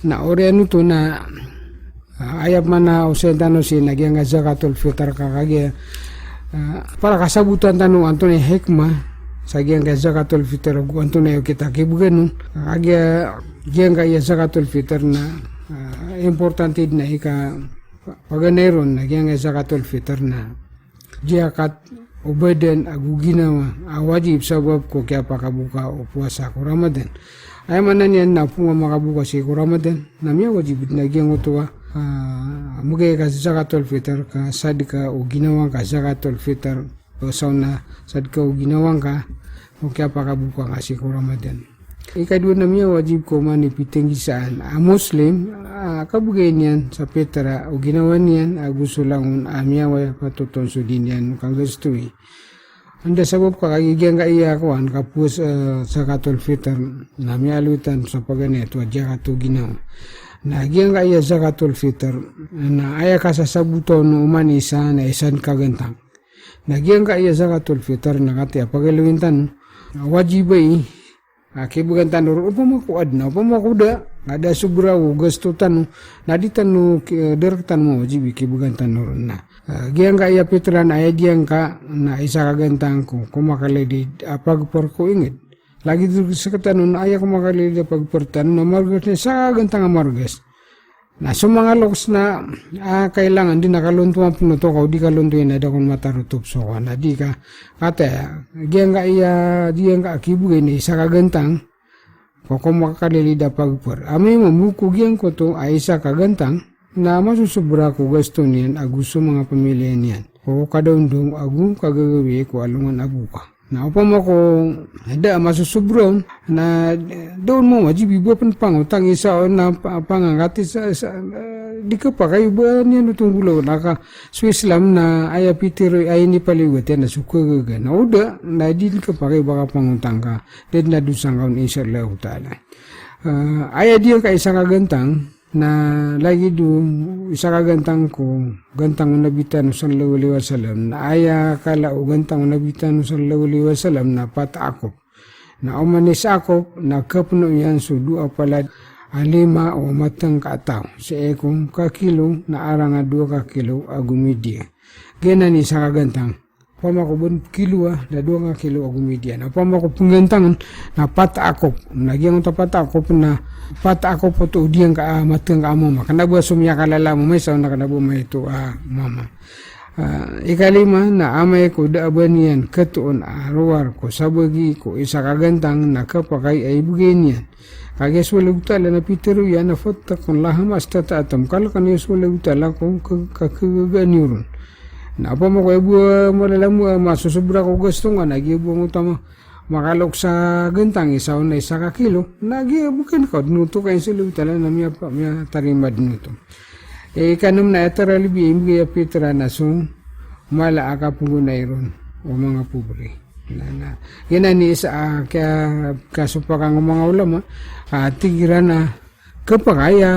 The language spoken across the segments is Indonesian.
Na orianu tu na ayat mana usentano si nagyang zakatul fitr kakage para kasabutan tanu antone hikmah sagyang zakatul fitr gu antone kita kibuganu kakage gyang ya zakatul fitr na importante na ika paganeron nagyang zakatul fitr na jakat obeden agu ginawa wajib sabab ko kaya pakabuka o puasa ko Ramadan. Ay manan yan na punga makabuka si Ramadan namya wajib nagyang utuwa mugay ka zakatul fitr ka sadika o ginawang ka zakatul fitr o sauna sadika o ginawang ka o kaya pakabuka ka si Ramadan. Ikadua namya wajib ko manipiting gisaan Muslim kabugay niyan sa Petra o ginawa niyan gusto lang amya wa patuton sudin yan kang gustui. Anda sabab kakagigyan ka iya kuan kapus zakatul fitr namya alutan sa paganeto jakato ginawa. Nagyan ka iya zakatul fitr na aya ka sa sabuton no umanisa na isan kagantang. Nagyan ka iya zakatul fitr na kati pagaluintan wajib ay kibugan tanur upamakuad na upamakuda ada subra gusto tanu naditanu dertan mo wajib kibugan tanur na giang ka iya pitran ay giang ka na isa kagantang ko kumakaledi pagporko ingit lagi sekatan na aya kumakaledi pagportan na margas na sa kagantang margas na sumangaloks na kailangan di nakaluntuan pinuto ka di kaluntuin na dakon matarutup so na di ka kata giang ka iya diang ka kibugay na isa kagantang ko kumakaledi pagpor ami mamuku giang ko to ay isa kagantang na masusubra ko gusto niyan agusto mga pamilya niyan o kadaundong agu kagagawi ko alungan abuka na upama ko ada masusubron na doon mo wajib ibupan pangutang isa na pangangati sa di ka pa kayo ba niyan utong bulaw naka Islam na aya pitiro ay ni paliwat na suka gaga na uda na di ka pa kayo baka pangutang ka din na dusang kaun inshallah ta'ala aya diyan ka isa kagantang na lagi do isa kagantang ko gantang nabitan sallallahu alaihi wasallam na aya kala o gantang nabitan sallallahu alaihi wasallam na patakop na umanis ako na kapuno yan so dua pala alima o matang kataw sa ekong kakilo na arang 2 kakilo agumidia genan isa kagantang pamako bon kilo na 2 kilo agumidia na pamako penggantangan na patakop nagyang patakop na pata ako po to diyan ka mateng ka mama kanabo sumya kalala mo may sa kanabo may to mama ikalima na amay ko daaban yan katuon aruar ko sabagi ko isa kagantang nakapakay ay bugin yan kages walag tala na pitero yan na fotta kung laham hasta taatam kala kanis walag tala kung kakaganyurun na apa mo ko ibu malalamu masusubra ko gusto nga nagibu mo tama makalok sa gantang isaw na 1 kakilo nagi bukan ko nuto kay sulu tala na miya tarimad nuto kanum na etara libi imgi pitra na sung mala aka pungunayron o mga pobre na ni sa kaya kasupakang mga ulama tigira na kapagaya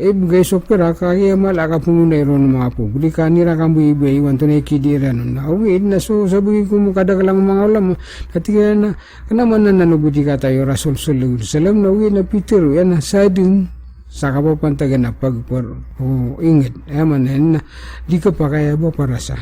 ibigay sopera kaya malaka pungunayron mga pobre kanira kambu ibay wanto na ikidira na okay na so sabi ko mo kadagalang mga ulama katigira na kanaman na nanubuti ka tayo Rasul sallallahu alaihi wasallam na uwi na pitero yan na sadin sa kapapantagan na pagpor o ingit yaman na di ka pa kaya ba para sa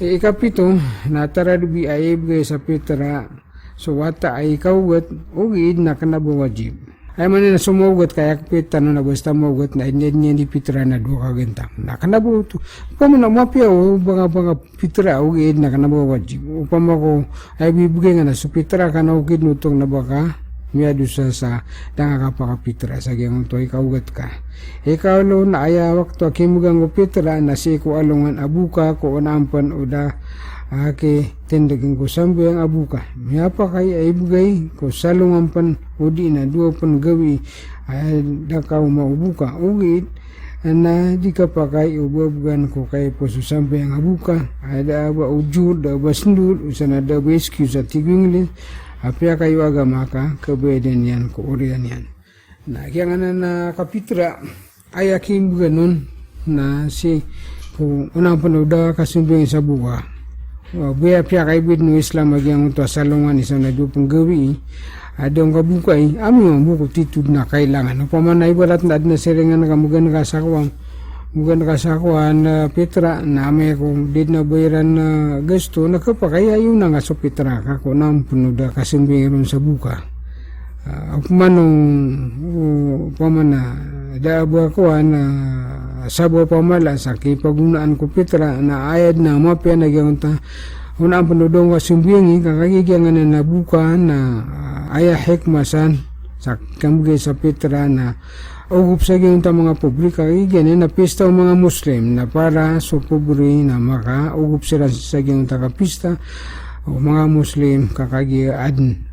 ikapito na taradubi ay ibigay sa pitra so wata ay kaugat ugid na kanabo wajib ay man na sumugot kaya kapit no na basta mugot na hindi pitra na 2 kagantang na kanabo to kamo na mapya o banga pitra ugid na kanabo wajib upama ko ay bibigay nga na so pitra kana ugid nutong na baka miyado sa nakakapakapitra sa gyang to ikaugat ka ikaw lo na aya wakto kimugang pitra na si ko alungan abuka ko onampan o da ake tendagin ko sambayang abuka miapa kay ay bugay ko salungan pan udi na dua pan gawi ay dakaw maubuka ugit na di ka pakai ubabugan ko kay poso sambayang abuka ada ba ujud da ba sendul usana da ba excuse at tigwingli apya kayo agama ka kabeden yan ko orian yan na kaya nga na kapitra ay aking ganon na si kung unang panuda kasumbing sa buka buya pia kay bid no Islam agyang to salungan isa na dupong gawi adong kabukay ami mo buko titud na kailangan pamanay balat na adna siringan kamugan kasakwang mugan kasakwan Petra na ame kung did na bayaran na gasto nakapakaya yun na nga so Petra ka kung nang panuda kasumbing ron sa buka manong pamana daaba ko na sabo pamala sa kipagunaan ko Petra na ayad na mapya nagyangunta unang panudong kasumbingi kakagigyan na nabuka na aya hekmasan sa kamugay sa Petra na ugup sa ginunta mga publika kakagigyan na pista o mga Muslim na para so pobre na maka ugup sila sa ginunta kapista o mga Muslim kakagiyaan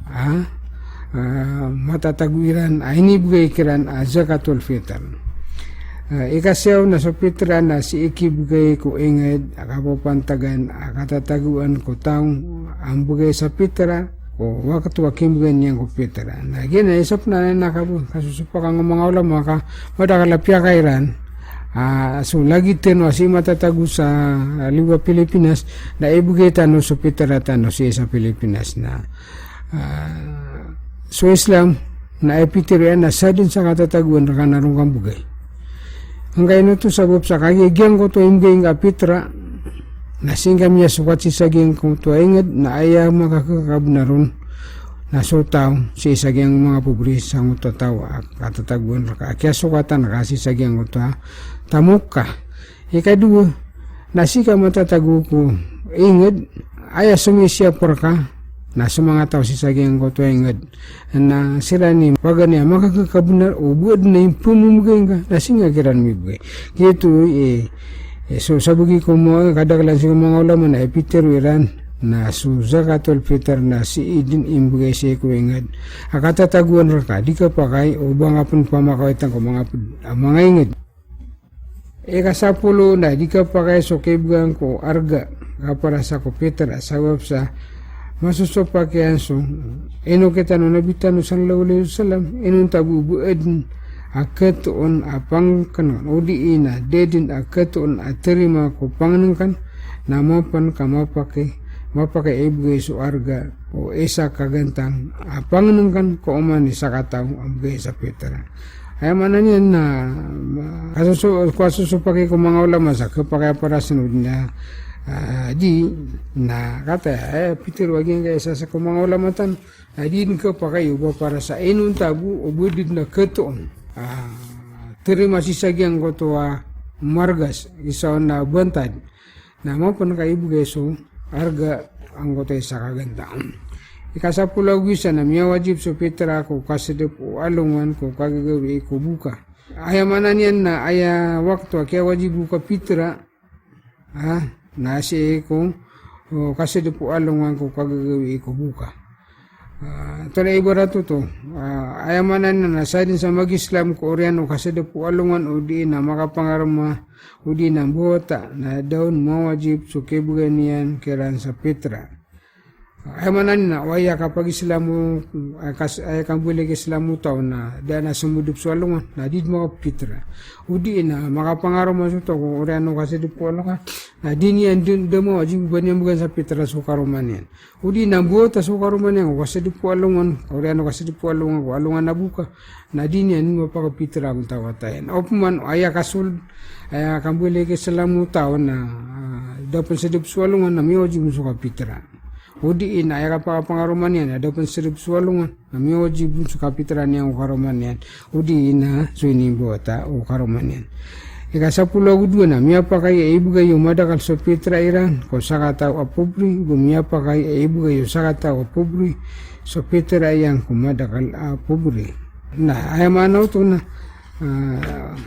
matatagwiran ay nibigay kiran zakatul fitr. Ikasaw na sa Petra na si ikibigay ko inged akapapantagan akatataguan ko taong ang bugay sa Petra o wakatuwakim bigay niyan ko Petra. Na gina isap na nakabu kasusupak ang mga ulama ka madakalapya kairan so lagi tino si matatago sa liwa Pilipinas na ibigay tano sa Petra tano siya sa Pilipinas na so Islam na epitirian na sa din sa katataguan na kanarong kambugay. Ang kayo nito sabab sa kagigyan ko to imbing Petra na singgam niya sukat si saging ko to inged na ayaw makakakab na ron na sutaw si sagyang mga pubris ang utataw katataguan na kaya sukatan na kasi sagyang ko to tamok ka. Ikaduwa na sika matatago ko inged ayaw sumisya por ka na sa mga tao si saging ko tuwingad na sila ni paganya makakakabunar o buod na yung pumumugay ka na singagiran mo ibigay kito so sabugi ko mo kadagalan sa mga ulama na Peter Wiran na so zakatul fitr na si idin imbigay siya kuwingad akatataguan ka di ka pa kay o ba nga pun pamakawaitan ko mga ingid kasapulo na di ka pa kay so kibgang ko arga kapara sa ko Peter asawap sa masusopak yan so ino kita no nabitan no sallallahu alaihi wasallam inun tabubued akatoon apang kanon o diina dedin akatoon aterima ko panganungkan na mapan kamapake ibigay so arga o isa kagantang apanganungkan ko oman isa kataw abigay sa Petra ay manan yan na kasusupake ko mga ulama sa kapakaya para sunod niya di na kata Peter waging kaya sa mga ulamatan di ka pa kayo ba para sa inun tabu o budid na katoon terima sisagyang ko to margas isaw na bantad na mapan kaibugay so arga ang ko tayo sa kagandaan ikasapulaw gisa na miya wajib so Petra ko kasidip o alungan ko kagagawi ko buka ayamanan yan na aya waktu kaya wajib buka Petra nasi ko kasi di po alungan ko kagagawi ko buka ito na ibarato to ayamanan na nasa din sa mag-Islam ko oriano kasi di po alungan o di na makapangarama o di na buhata na daon mawajib so kibugan niyan kiran sa Petra ayamanan na waya kapag Islamu ay kang bulig Islamu tao na dahil na sumudup sa alungan na di mga Petra o di na makapangarama so to kung oriano kasi di po alungan na di niyan demo ajing banyan bukan sa Petra sukaruman yan o di na buhata sukaruman yan kasi di po alungan oriano kasi di po alungan ko alungan na buka na di niyan mapaka Petra ang tawatayan o puman aya kasul aya kang bulig Islamu tao na dapat sa dip sa alungan na miyo ajing suka Petra Udi ina ay kapangaruman yan, ada pun serib sualungan, kami wajib pun suka pitran yang ukaruman yan, udi ina suini buata ukaruman yan. Ika sa pulau dua na, miya pa kay ibu gayo madakal sa pitra iran, ko sakata apubri, miya pa kay ibu gayo sakata apubri, sa pitra yang kumadakal apubri. Nah, ay manaw to na,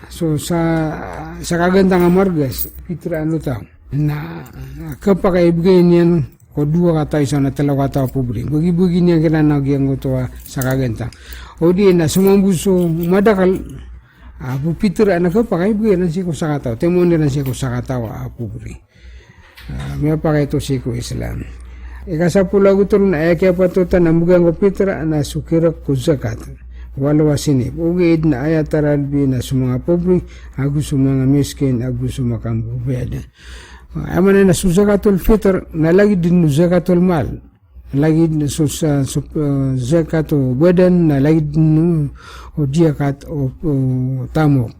so sa kagandang margas, pitra ano tao. na kapakaibigay niyan ko dua kata isa na talaw kata pobre. Bagi-bagi niya kinanag yung gutuwa sa kaganta. O di na sumambuso madakal pupitra na kapakaibigay na siya ko sa kataw. Temon na siya ko sa kataw pobre. May pakaito siya ko Islam. Ikasapula guturun na kaya patutan na mugang ko pitra na sukirak ko zakat. Walawa sinip. Ugiid na ayat taradbi na sumanga pobre, agu sumanga miskin, agu sumakang bubeda. Aman na zakatul fitr, nalagi din zakatul mal. Nalagi din zakatul badan, nalagi din o diakat o tamok.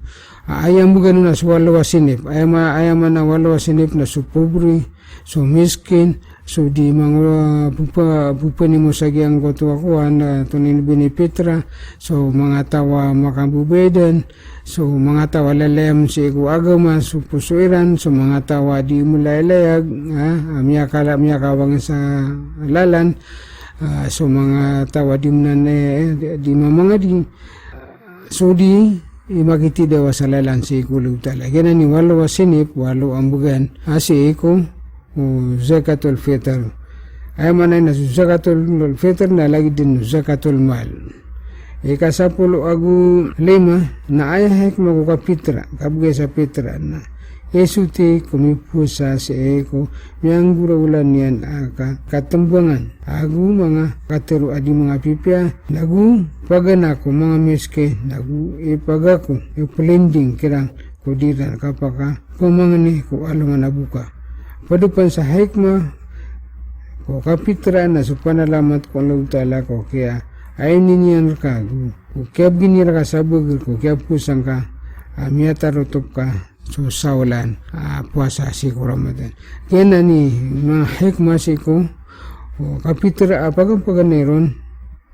Ayam bukan na walawa sinip. Ayaman na walawa sinip na su pobre, su miskin, so di mga pupa ni mo sa giyang gotuakuan na tunin binipitra, so mga tawa makabubedan, so mga tawa lalayam si agama, so pusuiran, so mga tawa di mulalayag, miyakawang sa lalan, so mga tawa di di mamanga di, so di makiti daw sa lalan si kulog tala. Kaya ni walo sinip, walo ang bugan, asi iko, zakatul fitr. Ay manay na zakatul fitr na lagi din zakatul mal. Ikasapulo agu 5 na ayahek magukapitra kabugay sa pitra na esuti kumipusa sa eko yang gura-ulan yan katembangan agu mga katero adi mga pipya nagu paganako mga miske nagu ipagako ipelending kirang kudiran kapaka kumangani ku alungan nabuka. Padupan sa hikmah ko kapitra na supanalamat ko Allah Ta'ala ko kaya ay ninyan ka ko kaya binira ka sa bugil ko kaya pusang ka miyatarutop ka so saulan puasa si ko Ramadan kaya na ni mga hikmah si ko kapitra paganeron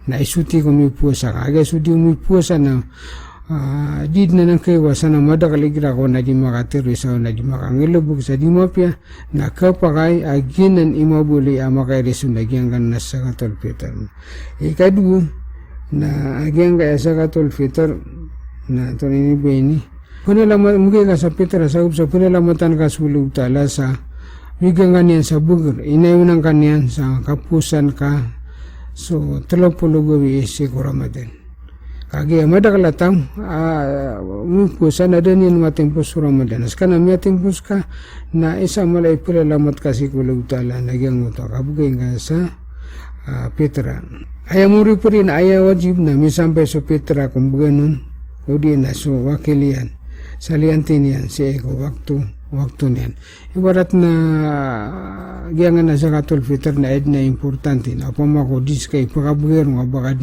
na isuti ko may puasa ka kaya isuti ko may puasa na did na nang kaiwasan na madakaligira ko na di makatirisaw na di makangilubog sa di mapya na kapakay aginan imabuli makairisong nagyang kan na sa katul fitr. Ikadu na agyang kaya sa katul fitr na ito ninibeni. Punalamat mungkin ka sa pitra sa punalamatan ka sulog tala sa bigyan kanyan sa bugar. Inayunan kanyan sa kapusan ka so 30 gawi isi ko Ramadan. Kagi madakalatang pusa na din yung matimpus Ramadan. Askana matimpus ka na isa malay pilalamat kasi kulog tala nagyang uto kabugay nga sa pitra. Ayaw mo rin ayaw wajib na misampay sa pitra kung ganun o di na so wakilian. Saliantin yan si eko waktu niyan. Ibarat na giyangan na zakatul fitr na ed na importante na pamako diskay pagabugero nga baka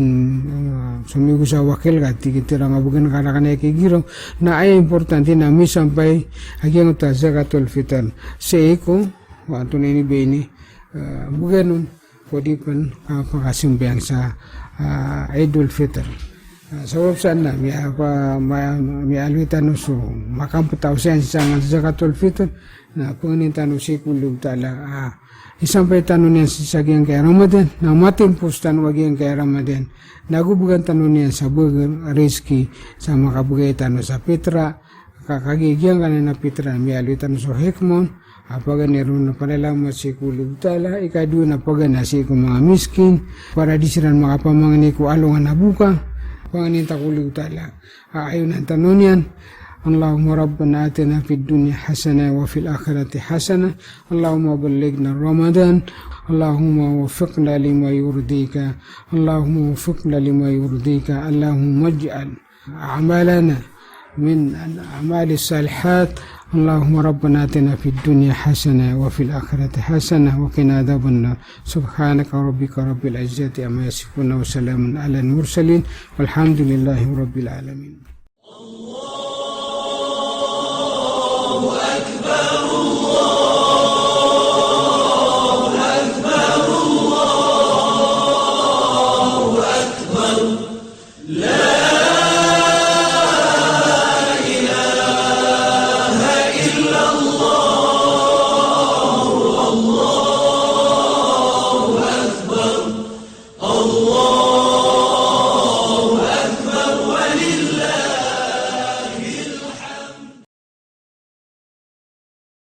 sumigo sa wakil ka tikitira nga bugan kanakanay kigiro na ay importante na misampay agyang ta zakatul fitr si eko wato na inibeni buganon pwede pan pakasimbayang sa Idul Fitr. Sabab sana may alwitan so makamputaw siya sa zakatul fitr na panginintano si kulog tala isang pa'y niyan sa sagyang kaya Ramadan na matimpus wagyang kaya Ramadan nagubugan tanong niyan sa burger riski sa makabugay tanong sa pitra kakagigyan ka na pitra may alwitan so hikmon apaganero na panalamat si kulog tala ikadu na pagana si kung mga miskin para di sila makapamangani ko alungan na buka panganin takulog tala. Ayun ang tanong yan. Allahumma rabbana atina fid dunya hasana wa fil akhirati hasana. Allahumma ballighna Ramadan. Allahumma wafiqna lima yurdika. Allahumma wafiqna lima yurdika. Allahumma ij'al a'malana min a'mali salihat. اللهم ربنا آتنا في الدنيا حسنة وفي الآخرة حسنة وقنا عذاب النار سبحانك ربك رب العزة عما يصفون وسلام على المرسلين والحمد لله رب العالمين.